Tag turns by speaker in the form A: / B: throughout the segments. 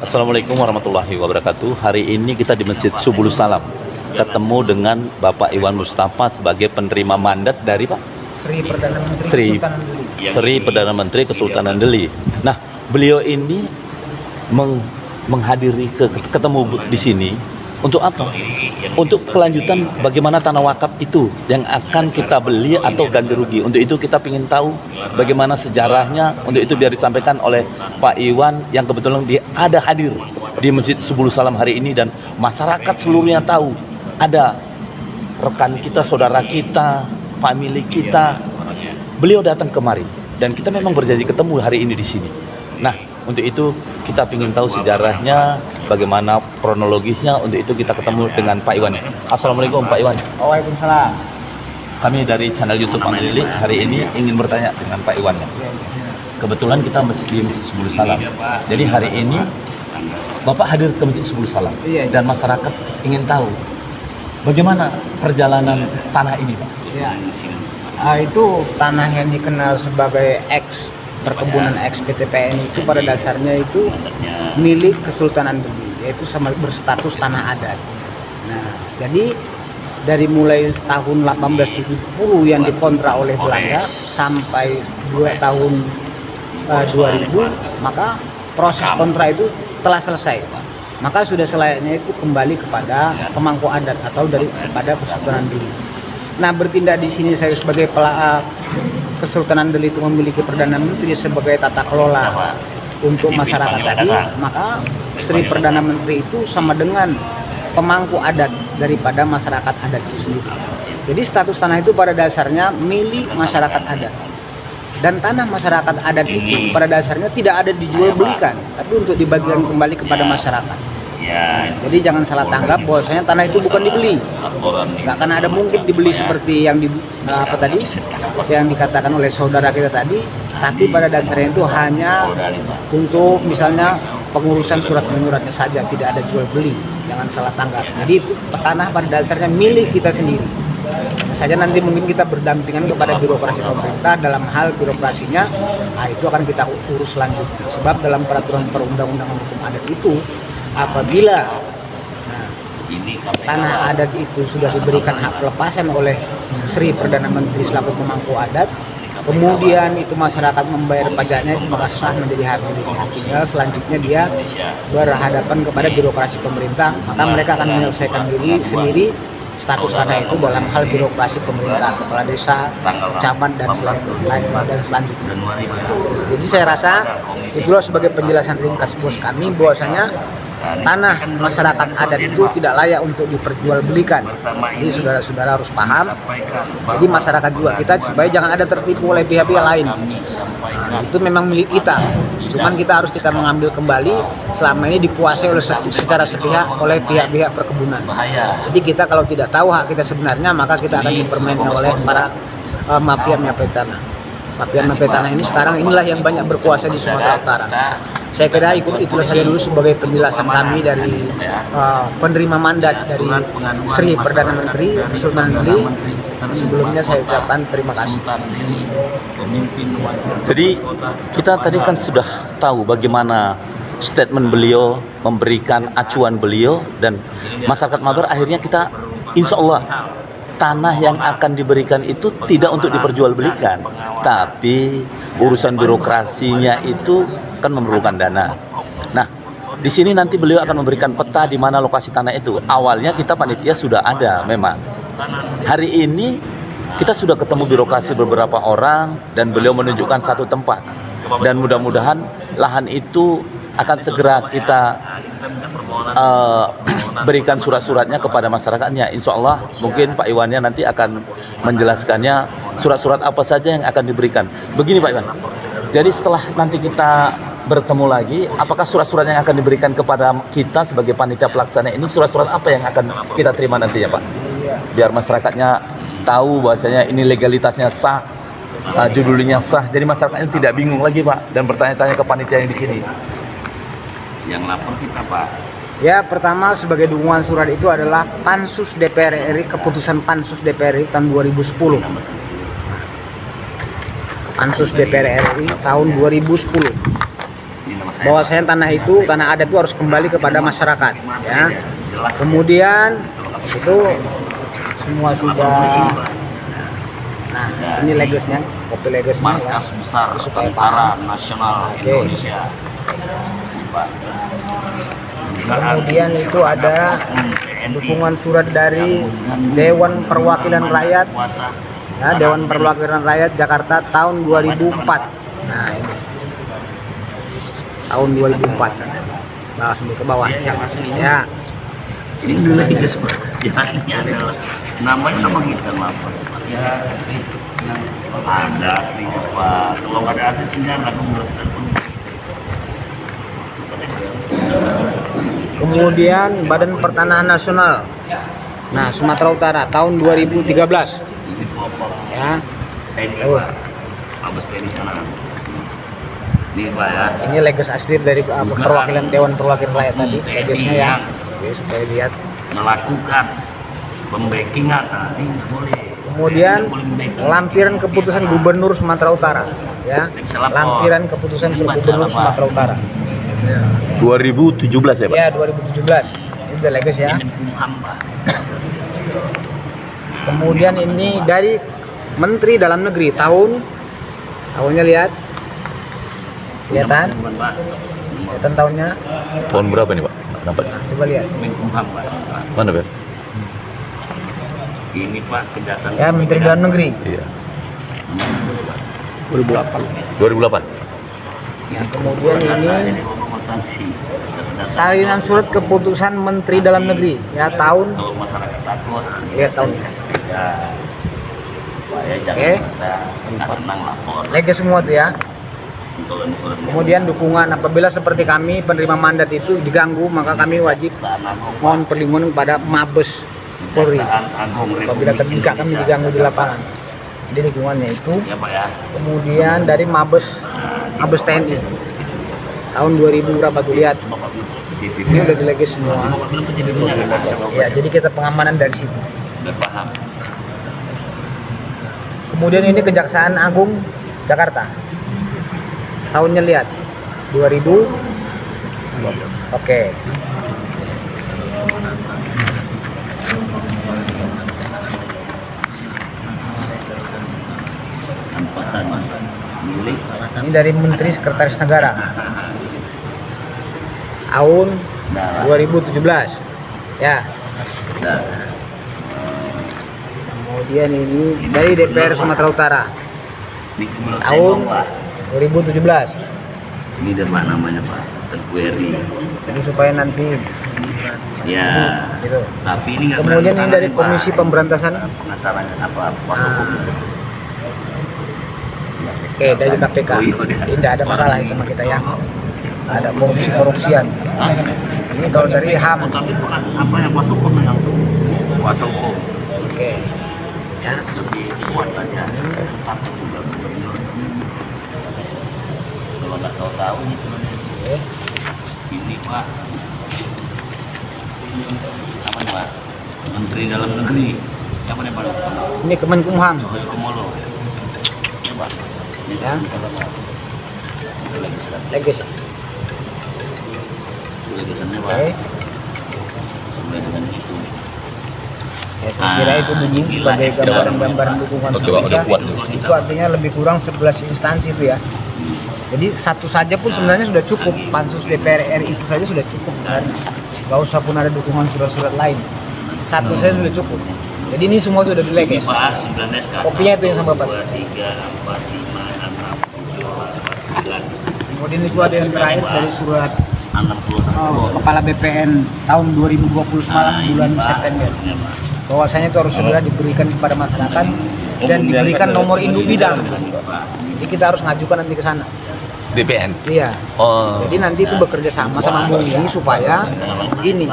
A: Assalamualaikum warahmatullahi wabarakatuh. Hari ini kita di Masjid Subul Salam ketemu dengan Bapak Iwan Mustafa sebagai penerima mandat dari Pak Sri Perdana Menteri Kesultanan Delhi. Nah, beliau ini menghadiri ketemu di sini untuk apa? Untuk kelanjutan bagaimana tanah wakaf itu yang akan kita beli atau ganti rugi. Untuk itu kita ingin tahu bagaimana sejarahnya. Untuk itu biar disampaikan oleh Pak Iwan yang kebetulan dia ada hadir di Masjid Subul Salam hari ini, dan masyarakat seluruhnya tahu ada rekan kita, saudara kita, famili kita. Beliau datang kemari dan kita memang berjanji ketemu hari ini di sini. Nah, untuk itu kita ingin tahu sejarahnya, bagaimana kronologisnya. Untuk itu kita ketemu dengan Pak Iwan. Assalamualaikum Pak Iwan.
B: Waalaikumsalam.
A: Kami dari channel YouTube Amrili hari ini ingin bertanya dengan Pak Iwan. Kebetulan kita masih di Masjid Subul Salam. Jadi hari ini Bapak hadir ke Masjid Subul Salam dan masyarakat ingin tahu bagaimana perjalanan tanah ini, Pak.
B: Ya. Itu tanah yang dikenal sebagai perkebunan PTPN itu pada dasarnya itu milik Kesultanan Delhi, yaitu sama berstatus tanah adat. Nah, jadi dari mulai tahun 1870 yang dikontrak oleh Belanda sampai tahun 2000, maka proses kontrak itu telah selesai. Maka sudah selayaknya itu kembali kepada pemangku adat atau kepada Kesultanan Delhi. Nah, bertindak di sini saya sebagai Kesultanan Delhi itu memiliki Perdana Menteri sebagai tata kelola untuk masyarakat tadi, maka Sri Perdana Menteri itu sama dengan pemangku adat daripada masyarakat adat itu sendiri. Jadi status tanah itu pada dasarnya milik masyarakat adat. Dan tanah masyarakat adat itu pada dasarnya tidak ada dijual belikan, tapi untuk dibagikan kembali kepada masyarakat. Jadi jangan salah tanggap bahwasanya tanah itu bukan dibeli. Nggak akan ada mungkin dibeli seperti yang yang dikatakan oleh saudara kita tadi. Tapi pada dasarnya itu hanya untuk misalnya pengurusan surat menyuratnya saja, tidak ada jual beli. Jangan salah tanggap. Jadi itu tanah pada dasarnya milik kita sendiri. Saja nanti mungkin kita berdampingan kepada birokrasi pemerintah dalam hal birokrasinya, itu akan kita urus selanjutnya. Sebab dalam peraturan perundang-undangan hukum adat itu, apabila tanah adat itu sudah diberikan hak pelepasan oleh Sri Perdana Menteri selaku pemangku adat, kemudian itu masyarakat membayar pajaknya, itu maka sah menjadi hak miliknya. Tinggal selanjutnya dia berhadapan kepada birokrasi pemerintah, maka mereka akan menyelesaikan diri sendiri status tanah itu dalam hal birokrasi pemerintah, kepala desa, camat dan selanjutnya. Jadi saya rasa itulah sebagai penjelasan ringkas bos kami bahwasanya tanah masyarakat adat itu tidak layak untuk diperjualbelikan. Jadi saudara-saudara harus paham. Jadi masyarakat juga kita supaya jangan ada tertipu oleh pihak-pihak lain. Itu memang milik kita. Cuman kita harus mengambil kembali selama ini dikuasai secara sepihak oleh pihak-pihak perkebunan. Jadi kita kalau tidak tahu hak kita sebenarnya, maka kita akan dipermainkan oleh para mafia-mafia tanah. Mafia-mafia tanah ini sekarang inilah yang banyak berkuasa di Sumatera Utara. Saya kira itulah saja dulu sebagai penjelasan kami dari penerima mandat dari Sri Perdana Menteri Kesultanan Delhi. Sebelumnya saya ucapkan terima kasih.
A: Jadi kita tadi kan sudah tahu bagaimana statement beliau, memberikan acuan beliau, dan masyarakat Mabar akhirnya kita insya Allah tanah yang akan diberikan itu tidak untuk diperjualbelikan, tapi urusan birokrasinya itu kan memerlukan dana. Nah, di sini nanti beliau akan memberikan peta di mana lokasi tanah itu. Awalnya kita panitia sudah ada memang. Hari ini kita sudah ketemu birokrasi beberapa orang dan beliau menunjukkan satu tempat. Dan mudah-mudahan lahan itu akan segera kita berikan surat-suratnya kepada masyarakatnya. Insya Allah mungkin Pak Iwannya nanti akan menjelaskannya surat-surat apa saja yang akan diberikan. Begini Pak Iwan, jadi setelah nanti kita bertemu lagi, apakah surat-surat yang akan diberikan kepada kita sebagai panitia pelaksana ini surat-surat apa yang akan kita terima nantinya Pak? Biar masyarakatnya tahu bahwasanya ini legalitasnya sah, judulnya sah, jadi masyarakatnya tidak bingung lagi Pak dan bertanya-tanya ke panitia yang di sini. Yang lapor kita Pak.
B: Ya, pertama sebagai dukungan surat itu adalah Pansus DPR RI, keputusan Pansus DPR RI tahun 2010. Pansus DPR RI tahun 2010. bahwasanya tanah adat itu harus kembali kepada masyarakat, ya. Kemudian itu semua sudah. Nah, ini legosnya, kopi legosnya,
C: Markas
B: ya.
C: Besar
B: Supaya
C: Tentara Nasional Indonesia.
B: Kemudian itu ada dukungan surat dari Dewan Perwakilan Rakyat, ya, Dewan Perwakilan Rakyat Jakarta tahun 2004. Nah, ini tahun 2004. Nah, sampai ke bawah, ya.
C: Ini dulu 3 sebuah jalannya adalah namanya nama kita apa? Ya, ada aslinya Pak. Kalau nggak ada asli tinggal nggak nomor.
B: Kemudian Badan Pertanahan Nasional, nah, Sumatera Utara tahun 2013,
C: Ini kelompok
B: ya.
C: TNI Pak. Mabes TNI sana. Ini Pak ya.
B: Ini legis asli dari perwakilan Dewan Perwakilan Rakyat tadi, legisnya, ya. Oke, supaya lihat.
C: Melakukan pembackingan. Nah, ini nggak boleh.
B: Kemudian lampiran keputusan Gubernur Sumatera Utara, ya. Lampiran keputusan Gubernur Sumatera Utara.
A: 2017 ya Pak?
B: Ya, 2017. Ini udah legis, ya. Kemudian ini dari Menteri Dalam Negeri tahunnya lihat. Kelihatan? Kelihatan tahunnya?
A: Tahun berapa nih Pak? Nampak?
B: Coba lihat.
C: Menkumham Pak.
A: Mana Pak?
C: Ini Pak Kejaksaan.
B: Ya, Menteri Dalam Negeri.
A: Iya.
B: 2008.
A: 2008.
B: Ya, kemudian ini
C: sanksi.
B: salinan surat keputusan Menteri Dalam Negeri, ya, tahun.
C: Kalau masyarakat takut,
B: Ya, tahun.
C: ya, supaya jangan
B: Oke.
C: kita nggak senang lapor.
B: Legis semua tuh, ya.
C: Kalau ini surat
B: Kemudian dukungan apabila seperti kami penerima mandat itu diganggu, maka kami wajib
C: Kejaksaan Agung,
B: mohon perlindungan kepada Mabes Polri
C: Kejaksaan Agung
B: apabila
C: Republik
B: terjadi kami
C: Indonesia.
B: diganggu di lapangan. Jadi dukungannya itu.
C: Ya Pak ya.
B: Kemudian dari Mabes TNI tahun 2000 berapa tuh, lihat. Ini udah dilegis semua. Ya, jadi kita pengamanan dari situ.
C: Udah paham.
B: Kemudian ini Kejaksaan Agung Jakarta. Tahunnya lihat. 2000. Oke.
C: Tanpa sana milik
B: Ini dari Menteri Sekretaris Negara. Tahun 2017. Ya.
C: Nah,
B: Kemudian ini dari DPR Sumatera Utara.
C: ini menurut saya
B: Tahun
C: dong, Pak.
B: 2017.
C: Ini ada Pak namanya Pak Tengku Eri.
B: Jadi supaya nanti
C: Ya.
B: gitu.
C: Tapi ini nggak
B: Kemudian ini
C: bertentangan
B: dari
C: nih, Pak.
B: Komisi Pemberantasan.
C: Pengacaranya apa? Kuasa
B: Nah.
C: hukum.
B: Oke, dari KPK. Ini tidak ada masalah sama kita, ya. Ada korupsian. Ini kalau dari HAM.
C: Tapi bukan apa yang kuasa hukum yang kuasa hukum.
B: Oke. Ya.
C: Lebih kuat aja. Takut juga gubernur. Kalau nggak tahu
B: Oke.
C: ini Pak. Apa nih Pak? Menteri Dalam Negeri. Siapa nih Pak?
B: Ini Kemenkumham.
C: Jokowi Kumolo. Ya Pak. Ini
B: Ya.
C: Itu legislatif.
B: Legis.
C: Legislatifnya Pak.
B: Oke.
C: Sesuai dengan itu.
B: Ya, saya kira itu bunyi sebagai gambaran dukungan
A: Oke, Pak, udah kuat.
B: Itu artinya lebih kurang 11 instansi itu, ya. Jadi satu saja pun sebenarnya sudah cukup. Pansus DPR RI itu saja sudah cukup kan. Gak usah pun ada dukungan surat-surat lain. Satu saja sudah cukup. Jadi ini semua sudah
C: Ini
B: dilegis.
C: Pak 9 SK.
B: Kopinya itu yang sama Bapak.
C: 2, 3, 4, 5, 6, 7, 9.
B: Kemudian itu ada yang terakhir dari surat
C: 60.
B: Kepala BPN tahun 2020 semalam bulan September. Bahwasanya itu harus segera diberikan kepada masyarakat dan diberikan nomor induk bidang. Jadi kita harus ngajukan nanti ke sana.
A: BPN.
B: Iya.
A: Oh.
B: Jadi nanti itu bekerja sama MUI supaya begini.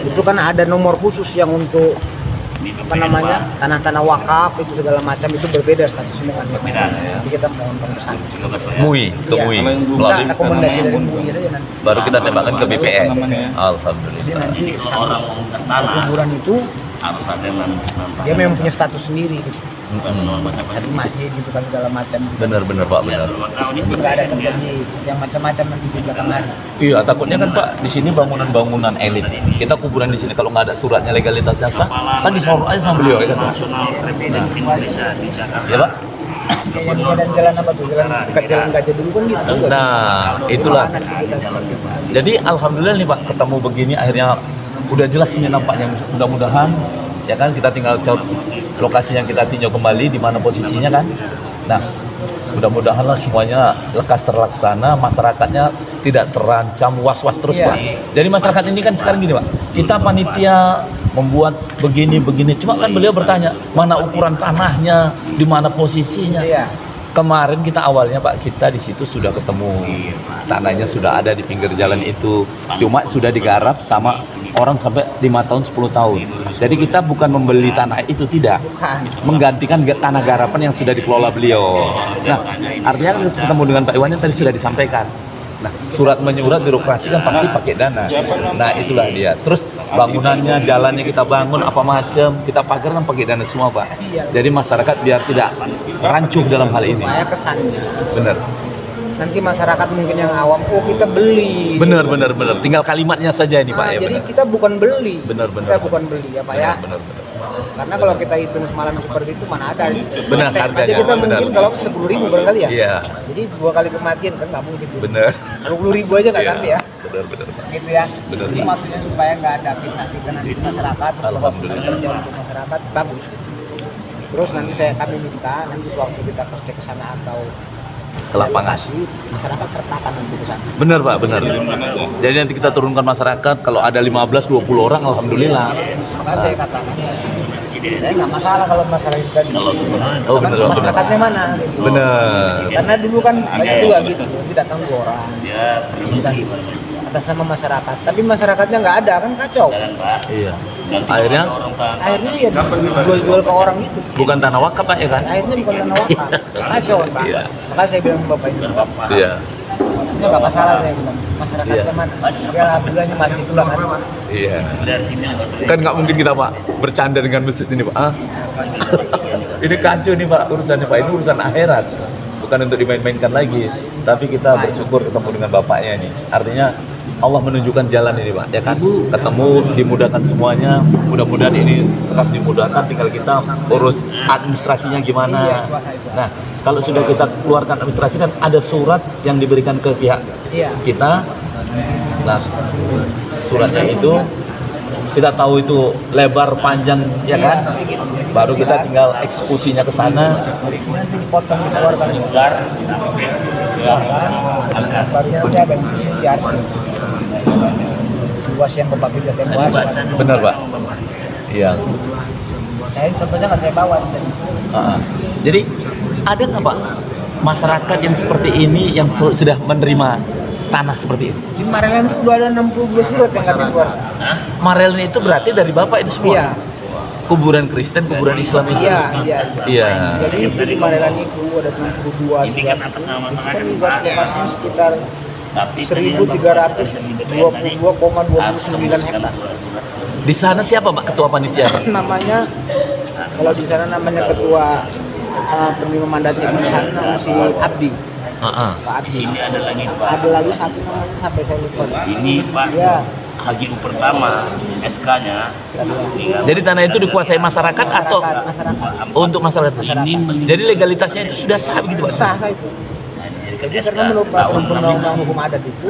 B: Itu kan ada nomor khusus yang untuk apa namanya tanah-tanah wakaf itu segala macam itu berbeda statusnya dengan BPN. Jadi kita mohon ke sana.
A: MUI, ke
B: Iya.
A: MUI.
B: Kita
A: Melalui
B: rekomendasi dari MUI saja nanti.
A: baru kita tembakkan ke BPN.
B: Jadi
A: Alhamdulillah.
B: nanti
C: Orang
B: status
C: mau minta tanah
B: kuburan itu
C: harus ada yang nantang.
B: dia memang punya status sendiri gitu. Satu masjid gitu kan segala macam.
A: Benar Pak, benar.
B: Jadi nggak ada terjadi yang macam-macam nanti di belakang hari.
A: Iya, takutnya kan Pak, di sini bangunan-bangunan elit. Kita kuburan di sini kalau nggak ada suratnya legalitasnya sah, kan disorot aja sama beliau ya kan Pak.
C: Nasional Republik Indonesia di Jakarta.
A: Ya Pak.
B: Kayak yang dan jalan apa tuh? Jalan dekat jalan gajah dulu kan gitu.
A: Nah, itulah. Jadi alhamdulillah nih Pak, ketemu begini akhirnya udah jelas ini nampaknya. Mudah-mudahan ya kan kita tinggal cari lokasi yang kita tinjau kembali di mana posisinya kan. Nah, mudah-mudahan lah semuanya lekas terlaksana, masyarakatnya tidak terancam was-was terus Pak. Jadi masyarakat ini kan sekarang gini Pak, kita panitia membuat begini, cuma kan beliau bertanya mana ukuran tanahnya, di mana posisinya.
B: Iya.
A: Kemarin kita awalnya Pak, kita di situ sudah ketemu, tanahnya sudah ada di pinggir jalan itu, cuma sudah digarap sama orang sampai 5 tahun 10 tahun. Jadi kita bukan membeli tanah itu, tidak, menggantikan tanah garapan yang sudah dikelola beliau. Nah, artinya kan ketemu dengan Pak Iwan yang tadi sudah disampaikan. Nah, surat menyurat birokrasi kan pasti pakai dana. Nah, itulah dia. Terus bangunannya, jalannya kita bangun apa macam, kita pagar kan pakai dana semua Pak. Jadi masyarakat biar tidak rancuh dalam hal ini.
B: Supaya kesannya.
A: Bener.
B: Nanti masyarakat mungkin yang awam, oh kita beli.
A: Bener. Tinggal kalimatnya saja ini Pak ya.
B: Jadi
A: Bener.
B: kita bukan beli.
A: Bener.
B: Kita bukan beli ya Pak ya.
A: Bener.
B: Karena kalau kita hitung semalam seperti itu mana ada.
A: Benar,
B: Step
A: harganya,
B: aja kita
A: benar.
B: mungkin kalau 10.000 barangkali ya.
A: Iya.
B: Jadi 2 kali kematian kan nggak mungkin.
A: Bener.
B: 20.000 aja nggak
A: Iya.
B: sampai ya.
A: Bener Pak.
B: Gitu ya.
A: Benar.
B: Jadi maksudnya supaya nggak ada fitnah nanti di masyarakat. Terus kalau
A: Alhamdulillah.
B: kerja untuk masyarakat bagus. Terus nanti kami minta nanti sewaktu kita kerja ke sana atau
A: Ke lapangan.
B: masyarakat sertakan nanti ke sana.
A: Bener Pak, bener. Jadi nanti kita turunkan masyarakat, kalau ada 15-20 orang, alhamdulillah.
B: Maka saya katakan, saya nggak masalah kalau masalah itu tadi.
A: Oh bener, bener.
B: Masyarakatnya mana? Gitu.
A: Bener.
B: Karena dulu kan banyak juga gitu, nanti datang 2 orang
C: Dia berhenti
B: atas nama masyarakat, tapi masyarakatnya nggak ada kan kacau.
C: Pak.
A: Iya. Akhirnya
B: Akhirnya ya dijual-jual ke orang itu.
A: bukan tanah wakaf Pak ya kan?
B: Akhirnya bukan tanah wakaf, kacau kan Pak.
A: Iya.
B: Makanya saya bilang ke bapak ini,
A: Iya.
B: ini nggak masalah saya bilang. Masyarakatnya
A: Iya.
B: mana? Ya alhamdulillahnya masjid juga kan.
A: Iya.
C: Dari sini
A: Kan nggak mungkin kita Pak bercanda dengan masjid ini Pak. Ah? Ini kacau nih Pak urusannya Pak. Ini urusan akhirat. Bukan untuk dimain-mainkan lagi. Tapi kita bersyukur ketemu dengan bapaknya ini. Artinya Allah menunjukkan jalan ini Pak, ya kan? Ketemu, dimudahkan semuanya. Mudah-mudahan ini lekas dimudahkan. Tinggal kita urus administrasinya gimana. Nah, kalau sudah kita keluarkan administrasi kan ada surat yang diberikan ke pihak
B: Iya.
A: kita. Nah, suratnya itu kita tahu itu lebar panjang ya kan, baru kita tinggal eksekusinya ke sana.
B: Nanti dipotong dikeluarkan segar. Barunya nanti ada di arsip. Luas yang Bapak bisa tempoh.
A: Benar Pak. Iya.
B: Saya contohnya nggak saya bawa tadi.
A: Jadi ada nggak Pak masyarakat yang seperti ini yang sudah menerima tanah seperti itu?
B: Di Maryland itu udah ada 62 surat yang nggak dikeluarkan.
A: Maryland itu berarti dari Bapak itu semua?
B: Iya.
A: Kuburan Kristen, kuburan Islam itu?
B: Iya.
A: Iya.
B: Jadi itu di Maryland itu ada 62
C: ini kan
B: surat.
C: atas nama
B: Itu kan
C: masyarakat
B: luas lokasinya sekitar
C: tapi
B: 1.322,29 hektar.
A: Di sana siapa Pak ketua panitia?
B: Namanya kalau di sana namanya ketua penerima mandatnya di sana si Abdi. Pak
C: Di
B: Abdi.
C: sini ada lagi Pak.
B: Ada lagi satu namanya sampai saya lupa.
C: Ini Pak.
B: Ya.
C: HGU pertama SK-nya.
A: Jadi tanah itu dikuasai masyarakat atau
B: Masyarakat.
A: untuk masyarakat?
C: Ini
A: Jadi legalitasnya itu sudah sah begitu Pak?
B: Sah itu. Jadi karena menurut undang-undang hukum adat itu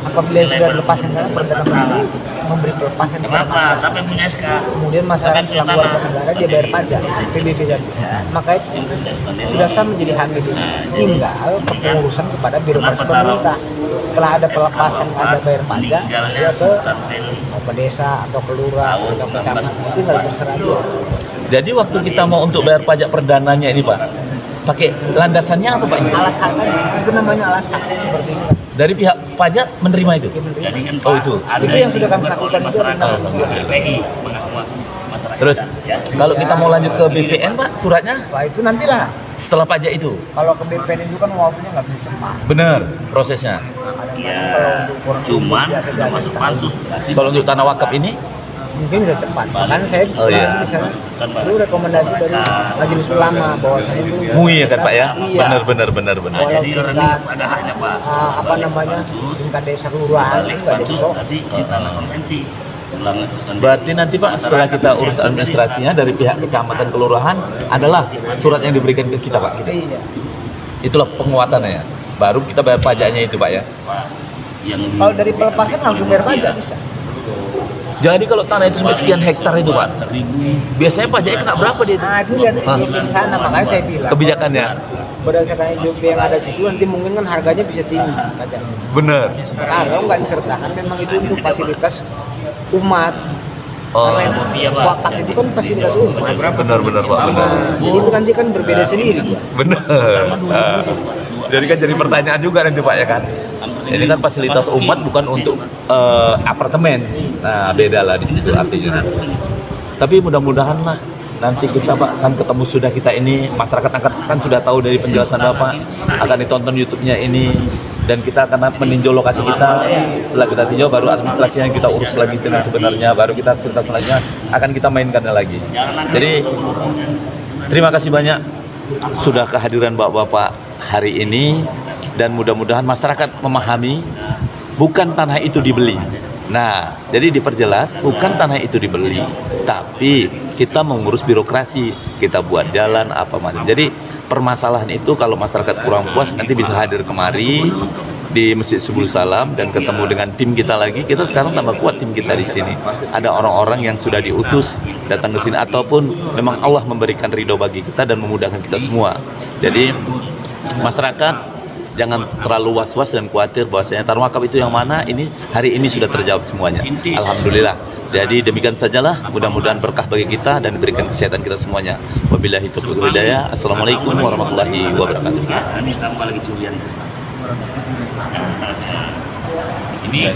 B: apabila sudah dilepaskan kan perdana menteri memberi pelepasan kepada
C: Kenapa?
B: masyarakat.
C: Sampai punya SK.
B: Kemudian masyarakat
C: Sampai
B: setelah warga negara dia bayar pajak PBB tadi. Maka itu sudah sah menjadi hak milik. Tinggal kepengurusan kepada birokrasi pemerintah. Setelah ada pelepasan ada bayar pajak, dia ke desa atau ke lurah atau ke camat itu nggak terserah dia.
A: Jadi waktu kita mau untuk bayar pajak perdananya ini Pak, pakai landasannya apa Pak?
B: Alas hak tadi itu namanya alas hak seperti itu.
A: Dari pihak pajak menerima itu?
C: Jadi kan
A: Oh,
C: Pak,
A: itu.
C: ada
B: Itu yang sudah kami lakukan itu
C: masyarakat
B: adalah
C: BPI mengaku masyarakat.
A: Terus
C: ya.
A: kalau kita mau lanjut ke BPN Pak, suratnya
B: Wah itu nantilah.
A: setelah pajak itu?
B: Kalau ke BPN itu kan waktunya nggak bisa cepat.
A: Benar prosesnya.
C: Ya, cuman udah masuk pansus.
A: Kalau untuk tanah wakaf ini
B: mungkin udah cepat. Bahkan saya
A: Oh, iya.
B: misalnya itu rekomendasi dari majelis ulama bahwasanya itu
A: MUI ya kan Pak ya?
B: Iya.
A: Benar.
B: Walau
C: Jadi orang ini
B: tingkat
C: ada haknya Pak.
B: apa namanya tingkat desa kelurahan itu nggak jadi
C: Terus
B: sok.
C: tadi di tanah konvensi. Ulang keputusan
A: Berarti nanti Pak setelah kita urus administrasinya dari pihak kecamatan kelurahan adalah surat yang diberikan ke kita Pak.
B: Iya.
A: Itulah penguatannya ya. Baru kita bayar pajaknya itu Pak ya.
C: Pak yang
B: Kalau dari pelepasan langsung bayar pajak bisa.
A: Jadi kalau tanah itu sampai sekian hektar itu Pak, biasanya pajaknya kena berapa dia itu?
B: Nah itu lihat di sana, makanya saya bilang
A: Kebijakannya.
B: berdasarkan IJP yang ada situ nanti mungkin kan harganya bisa tinggi pajaknya.
A: Bener.
B: Kalau nggak disertakan memang itu untuk fasilitas umat.
A: Oh,
B: Karena wakaf itu kan fasilitas umat.
A: bener Pak, bener.
B: Jadi itu nanti kan berbeda sendiri.
A: Bener. Jadi kan jadi pertanyaan juga nanti Pak ya kan. Ini kan fasilitas umat bukan untuk apartemen. Nah beda lah di situ artinya. Tapi mudah-mudahan lah nanti kita Pak kan ketemu sudah kita ini masyarakat kan sudah tahu dari penjelasan Bapak akan ditonton YouTube-nya ini dan kita akan meninjau lokasi kita. Setelah kita tinjau baru administrasi yang kita urus lagi dengan sebenarnya, baru kita cerita selanjutnya akan kita mainkannya lagi. Jadi terima kasih banyak sudah kehadiran Bapak-bapak hari ini dan mudah-mudahan masyarakat memahami bukan tanah itu dibeli. Nah, jadi diperjelas bukan tanah itu dibeli, tapi kita mengurus birokrasi, kita buat jalan apa macam. Jadi permasalahan itu kalau masyarakat kurang puas nanti bisa hadir kemari di Masjid Subul Salam dan ketemu dengan tim kita lagi. Kita sekarang tambah kuat tim kita di sini. Ada orang-orang yang sudah diutus datang ke sini ataupun memang Allah memberikan ridho bagi kita dan memudahkan kita semua. Jadi masyarakat jangan terlalu was-was dan khawatir bahwasanya tanah wakaf itu yang mana. Ini hari ini sudah terjawab semuanya. Alhamdulillah. Jadi demikian sajalah. Mudah-mudahan berkah bagi kita dan diberikan kesehatan kita semuanya. Wabillahi taufiq wal hidayah. Assalamualaikum warahmatullahi wabarakatuh.
C: Ini tambah lagi curian. Ini